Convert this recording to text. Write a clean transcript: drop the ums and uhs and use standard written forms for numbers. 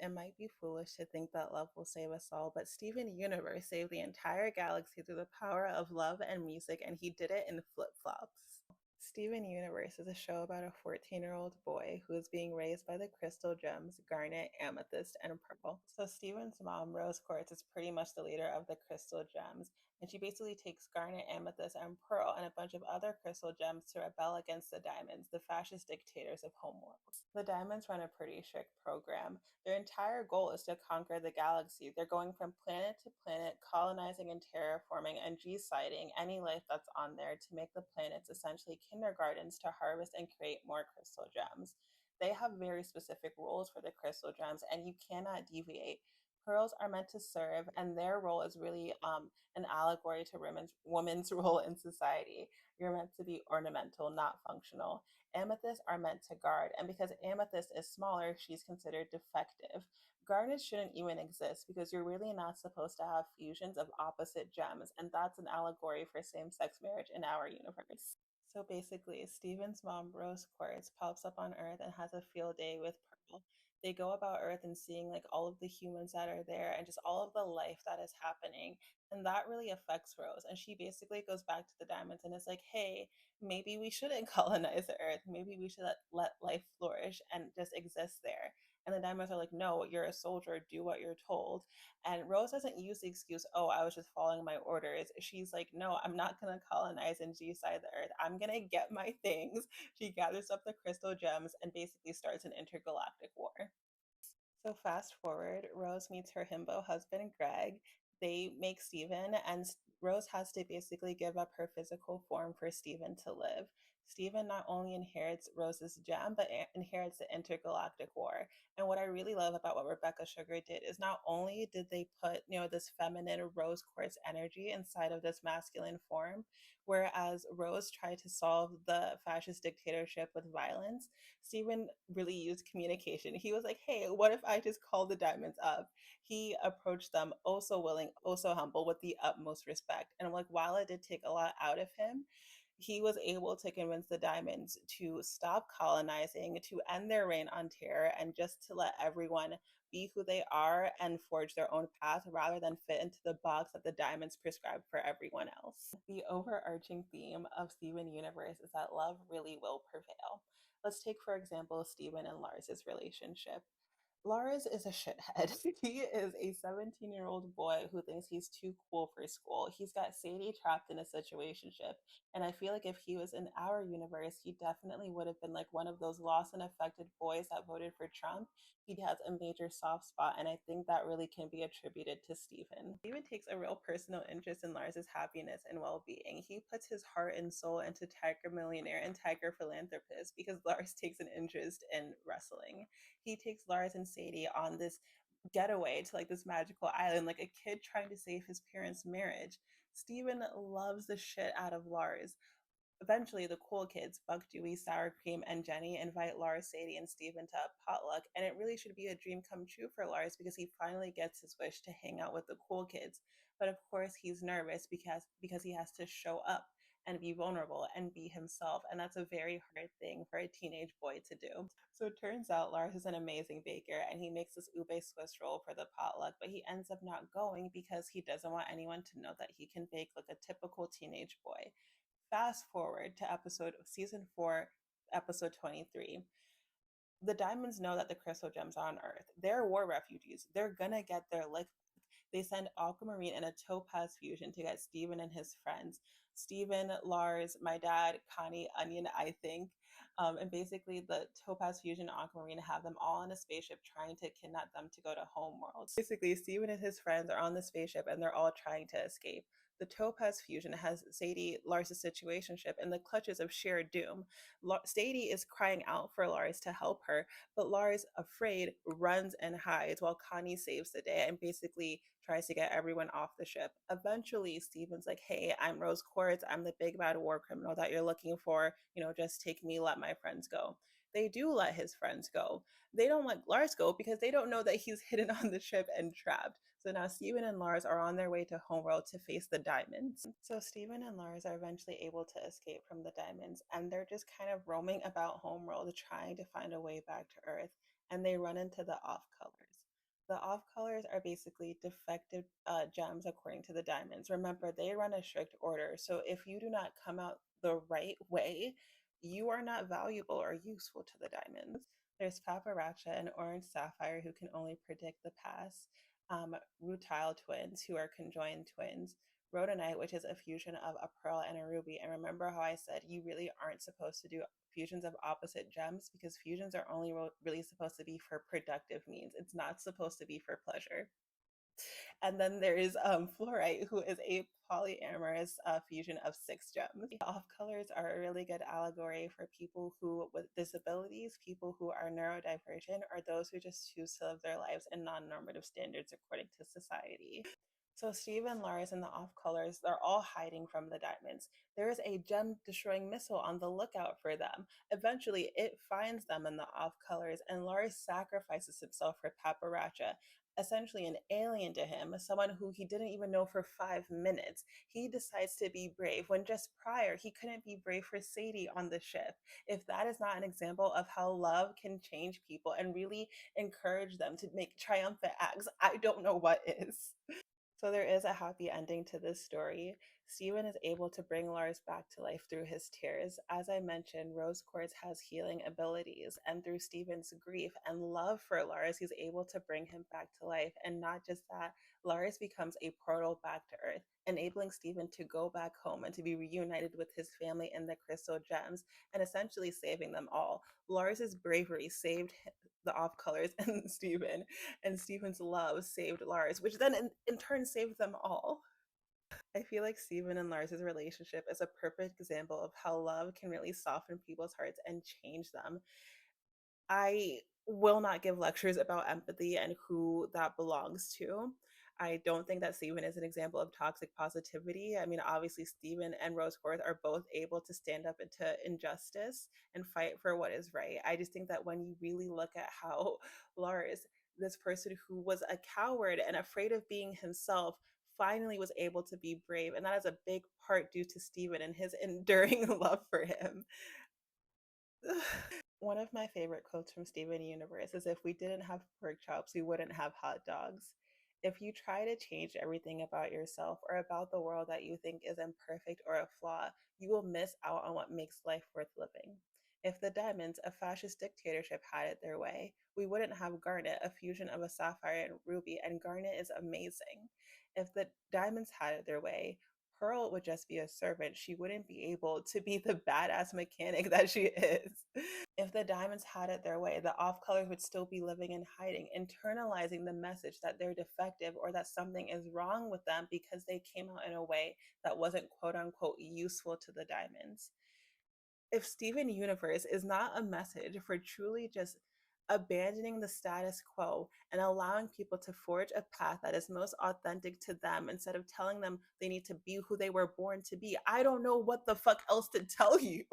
It might be foolish to think that love will save us all, but Steven Universe saved the entire galaxy through the power of love and music, and he did it in flip flops. Steven Universe is a show about a 14-year-old boy who is being raised by the crystal gems Garnet, Amethyst, and Pearl. So Steven's mom, Rose Quartz, is pretty much the leader of the crystal gems, and she basically takes Garnet, Amethyst, and Pearl and a bunch of other crystal gems to rebel against the Diamonds, the fascist dictators of Homeworld. The Diamonds run a pretty strict program. Their entire goal is to conquer the galaxy. They're going from planet to planet, colonizing and terraforming and G-siding any life that's on there to make the planets essentially kindergartens to harvest and create more crystal gems. They have very specific rules for the crystal gems, and you cannot deviate. Pearls are meant to serve, and their role is really an allegory to women's role in society. You're meant to be ornamental, not functional. Amethysts are meant to guard, and because amethyst is smaller, she's considered defective. Garnet shouldn't even exist because you're really not supposed to have fusions of opposite gems, and that's an allegory for same sex marriage in our universe. So basically, Steven's mom, Rose Quartz, pops up on Earth and has a field day with Pearl. They go about Earth and seeing like all of the humans that are there and just all of the life that is happening. And that really affects Rose. And she basically goes back to the diamonds and is like, hey, maybe we shouldn't colonize the Earth. Maybe we should let life flourish and just exist there. And the diamonds are like, no, you're a soldier, do what you're told. And Rose doesn't use the excuse, oh, I was just following my orders. She's like, no, I'm not going to colonize and G-side the Earth. I'm going to get my things. She gathers up the crystal gems and basically starts an intergalactic war. So fast forward, Rose meets her himbo husband, Greg. They make Steven, and Rose has to basically give up her physical form for Steven to live. Steven not only inherits Rose's gem, but inherits the intergalactic war. And what I really love about what Rebecca Sugar did is not only did they put, this feminine rose quartz energy inside of this masculine form, whereas Rose tried to solve the fascist dictatorship with violence, Steven really used communication. He was like, hey, what if I just call the diamonds up? He approached them oh so willing, oh so humble, with the utmost respect. And like while it did take a lot out of him, he was able to convince the diamonds to stop colonizing, to end their reign on terror, and just to let everyone be who they are and forge their own path rather than fit into the box that the diamonds prescribed for everyone else. The overarching theme of Steven Universe is that love really will prevail. Let's take, for example, Steven and Lars's relationship. Lars is a shithead. He is a 17-year-old boy who thinks he's too cool for school. He's got Sadie trapped in a situationship. And I feel like if he was in our universe, he definitely would have been like one of those lost and affected boys that voted for Trump. He has a major soft spot, and I think that really can be attributed to Steven. Steven takes a real personal interest in Lars's happiness and well-being. He puts his heart and soul into Tiger Millionaire and Tiger Philanthropist because Lars takes an interest in wrestling. He takes Lars and Sadie on this getaway to like this magical island, like a kid trying to save his parents' marriage. Steven loves the shit out of Lars. Eventually, the cool kids, Buck, Dewey, Sour Cream, and Jenny, invite Lars, Sadie, and Steven to a potluck, and it really should be a dream come true for Lars because he finally gets his wish to hang out with the cool kids. But of course, he's nervous because he has to show up and be vulnerable and be himself, and that's a very hard thing for a teenage boy to do. So it turns out Lars is an amazing baker, and he makes this ube Swiss roll for the potluck, but he ends up not going because he doesn't want anyone to know that he can bake like a typical teenage boy. Fast forward to season 4, episode 23. The diamonds know that the crystal gems are on Earth. They're war refugees. They're gonna get their lick. They send Aquamarine and a Topaz fusion to get Steven and his friends. Steven, Lars, my dad, Connie, Onion, I think. And basically, the Topaz Fusion and Aquamarine have them all on a spaceship trying to kidnap them to go to Homeworld. Basically, Steven and his friends are on the spaceship and they're all trying to escape. The Topaz Fusion has Sadie, Lars' situationship, in the clutches of sheer doom. Sadie is crying out for Lars to help her, but Lars, afraid, runs and hides while Connie saves the day and basically tries to get everyone off the ship. Eventually, Steven's like, hey, I'm Rose Quartz. I'm the big bad war criminal that you're looking for. Just take me, let my friends go. They do let his friends go. They don't let Lars go because they don't know that he's hidden on the ship and trapped. So now Steven and Lars are on their way to Homeworld to face the diamonds. So Steven and Lars are eventually able to escape from the diamonds, and they're just kind of roaming about Homeworld trying to find a way back to Earth, and they run into the off colors. The off colors are basically defective gems according to the diamonds. Remember, they run a strict order. So if you do not come out the right way, you are not valuable or useful to the diamonds. There's Paparacha, an orange sapphire who can only predict the past. Rutile twins, who are conjoined twins. Rhodonite, which is a fusion of a pearl and a ruby. And remember how I said you really aren't supposed to do fusions of opposite gems, because fusions are only really supposed to be for productive means. It's not supposed to be for pleasure. And then there is fluorite, who is a polyamorous fusion of six gems. Off colors are a really good allegory for people who with disabilities, people who are neurodivergent, or those who just choose to live their lives in non-normative standards according to society. So Steve and Lars and the off colors, they're all hiding from the diamonds. There is a gem destroying missile on the lookout for them. Eventually, it finds them in the off colors, and Lars sacrifices himself for Paparacha, essentially an alien to him, someone who he didn't even know for 5 minutes. He decides to be brave when just prior he couldn't be brave for Sadie on the ship. If that is not an example of how love can change people and really encourage them to make triumphant acts, I don't know what is. So there is a happy ending to this story. Stephen is able to bring Lars back to life through his tears. As I mentioned, Rose Quartz has healing abilities, and through Stephen's grief and love for Lars, he's able to bring him back to life. And not just that, Lars becomes a portal back to Earth, enabling Stephen to go back home and to be reunited with his family and the crystal gems, and essentially saving them all. Lars's bravery saved the off colors and Stephen, and Stephen's love saved Lars, which then in turn saved them all. I feel like Stephen and Lars's relationship is a perfect example of how love can really soften people's hearts and change them. I will not give lectures about empathy and who that belongs to. I don't think that Stephen is an example of toxic positivity. I mean, obviously, Stephen and Roseworth are both able to stand up into injustice and fight for what is right. I just think that when you really look at how Lars, this person who was a coward and afraid of being himself, finally was able to be brave. And that is a big part due to Stephen and his enduring love for him. One of my favorite quotes from Steven Universe is, if we didn't have pork chops, we wouldn't have hot dogs. If you try to change everything about yourself or about the world that you think is imperfect or a flaw, you will miss out on what makes life worth living. If the Diamonds, a fascist dictatorship, had it their way, we wouldn't have Garnet, a fusion of a sapphire and ruby, and Garnet is amazing. If the Diamonds had it their way, Pearl would just be a servant. She wouldn't be able to be the badass mechanic that she is. If the Diamonds had it their way, the off colors would still be living in hiding, internalizing the message that they're defective or that something is wrong with them because they came out in a way that wasn't quote unquote useful to the Diamonds. If Steven Universe is not a message for truly just abandoning the status quo and allowing people to forge a path that is most authentic to them instead of telling them they need to be who they were born to be, I don't know what the fuck else to tell you.